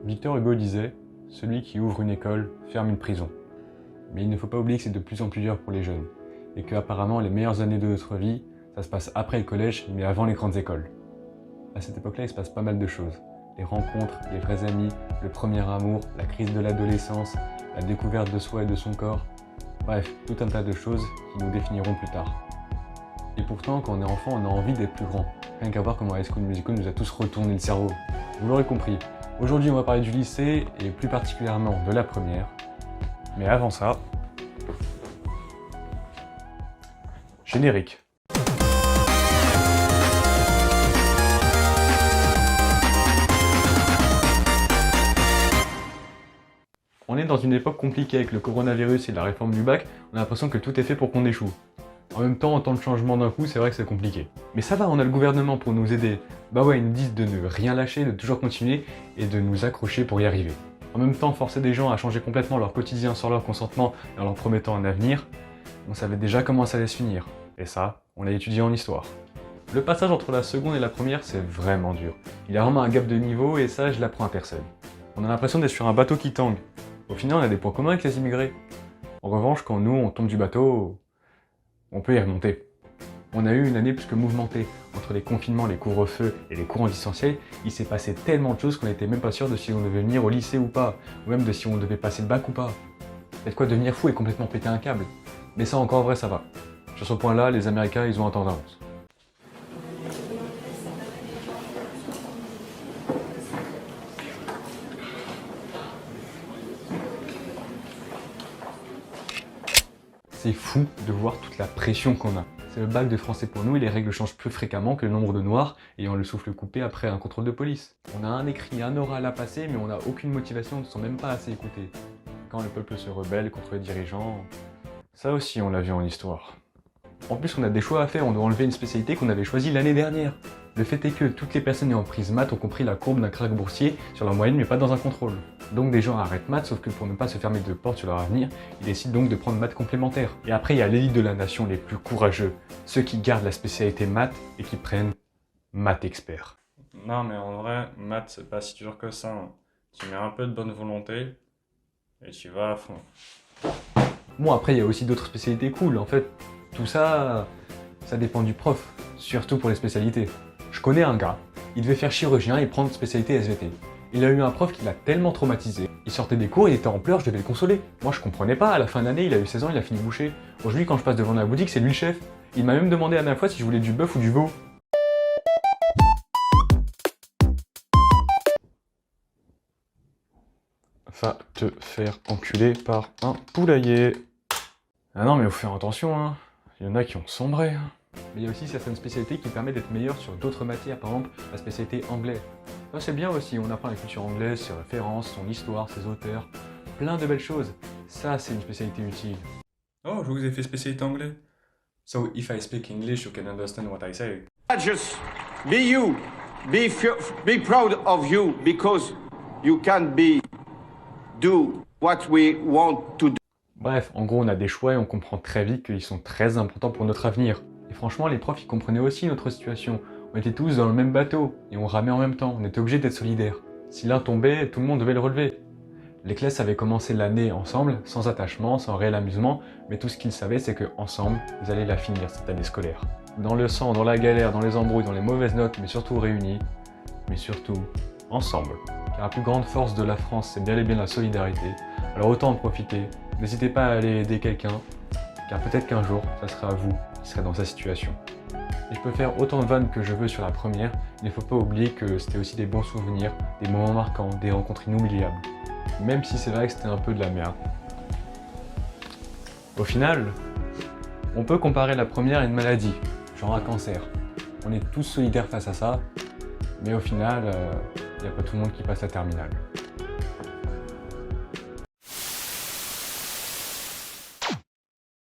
Victor Hugo disait « Celui qui ouvre une école ferme une prison ». Mais il ne faut pas oublier que c'est de plus en plus dur pour les jeunes, et que apparemment les meilleures années de notre vie, ça se passe après le collège, mais avant les grandes écoles. À cette époque-là, il se passe pas mal de choses. Les rencontres, les vrais amis, le premier amour, la crise de l'adolescence, la découverte de soi et de son corps. Bref, tout un tas de choses qui nous définiront plus tard. Et pourtant, quand on est enfant, on a envie d'être plus grand. Rien qu'à voir comment High School Musical nous a tous retourné le cerveau. Vous l'aurez compris. Aujourd'hui, on va parler du lycée, et plus particulièrement de la première. Mais avant ça... Générique. On est dans une époque compliquée avec le coronavirus et la réforme du bac, on a l'impression que tout est fait pour qu'on échoue. En même temps, en temps de changement d'un coup, c'est vrai que c'est compliqué. Mais ça va, on a le gouvernement pour nous aider. Bah ouais, ils nous disent de ne rien lâcher, de toujours continuer et de nous accrocher pour y arriver. En même temps, forcer des gens à changer complètement leur quotidien sans leur consentement et en leur promettant un avenir, on savait déjà comment ça allait se finir. Et ça, on l'a étudié en histoire. Le passage entre la seconde et la première, c'est vraiment dur. Il y a vraiment un gap de niveau et ça, je l'apprends à personne. On a l'impression d'être sur un bateau qui tangue. Au final, on a des points communs avec les immigrés. En revanche, quand nous, on tombe du bateau, on peut y remonter. On a eu une année plus que mouvementée. Entre les confinements, les couvre-feux et les cours en distanciel, il s'est passé tellement de choses qu'on n'était même pas sûr de si on devait venir au lycée ou pas, ou même de si on devait passer le bac ou pas. Il y a de quoi devenir fou et complètement péter un câble. Mais ça, encore en vrai, ça va. Sur ce point-là, les Américains, ils ont un temps d'avance. C'est fou de voir toute la pression qu'on a. C'est le bac de français pour nous et les règles changent plus fréquemment que le nombre de noirs ayant le souffle coupé après un contrôle de police. On a un écrit, un oral à passer, mais on n'a aucune motivation, on ne se sent même pas assez écouté. Quand le peuple se rebelle contre les dirigeants, ça aussi on l'a vu en histoire. En plus on a des choix à faire, on doit enlever une spécialité qu'on avait choisie l'année dernière. Le fait est que toutes les personnes ayant prise maths ont compris la courbe d'un krach boursier sur la moyenne mais pas dans un contrôle. Donc des gens arrêtent maths, sauf que pour ne pas se fermer de porte sur leur avenir, ils décident donc de prendre maths complémentaire. Et après il y a l'élite de la nation, les plus courageux, ceux qui gardent la spécialité maths et qui prennent maths expert. Non mais en vrai, maths c'est pas si dur que ça. Hein. Tu mets un peu de bonne volonté et tu vas à fond. Bon après il y a aussi d'autres spécialités cool, en fait tout ça, ça dépend du prof, surtout pour les spécialités. Je connais un gars, il devait faire chirurgien et prendre spécialité SVT. Il a eu un prof qui l'a tellement traumatisé, il sortait des cours, il était en pleurs, je devais le consoler. Moi je comprenais pas, à la fin d'année il a eu 16 ans, il a fini boucher. Aujourd'hui quand je passe devant la boutique, c'est lui le chef. Il m'a même demandé la dernière fois si je voulais du bœuf ou du veau. Va te faire enculer par un poulailler. Ah non mais faut faire attention hein, il y en a qui ont sombré. Hein. Mais il y a aussi certaines spécialités qui permettent d'être meilleurs sur d'autres matières, par exemple la spécialité anglais. Ça c'est bien aussi, on apprend la culture anglaise, ses références, son histoire, ses auteurs, plein de belles choses. Ça c'est une spécialité utile. Oh, je vous ai fait spécialité anglais. So if I speak English, you can understand what I say. Just be you, be proud of you because you can do what we want to do. Bref, en gros on a des choix et on comprend très vite qu'ils sont très importants pour notre avenir. Et franchement les profs ils comprenaient aussi notre situation. On était tous dans le même bateau et on ramait en même temps, on était obligés d'être solidaires. Si l'un tombait, tout le monde devait le relever. Les classes avaient commencé l'année ensemble, sans attachement, sans réel amusement, mais tout ce qu'ils savaient c'est que ensemble, ils allaient la finir cette année scolaire. Dans le sang, dans la galère, dans les embrouilles, dans les mauvaises notes, mais surtout réunis, mais surtout ensemble. Car la plus grande force de la France c'est bien et bien la solidarité, alors autant en profiter. N'hésitez pas à aller aider quelqu'un, car peut-être qu'un jour, ça sera vous qui serez dans sa situation. Et je peux faire autant de vannes que je veux sur la première, il ne faut pas oublier que c'était aussi des bons souvenirs, des moments marquants, des rencontres inoubliables. Même si c'est vrai que c'était un peu de la merde. Au final, on peut comparer la première à une maladie, genre un cancer. On est tous solidaires face à ça, mais au final, il n'y a pas tout le monde qui passe la terminale.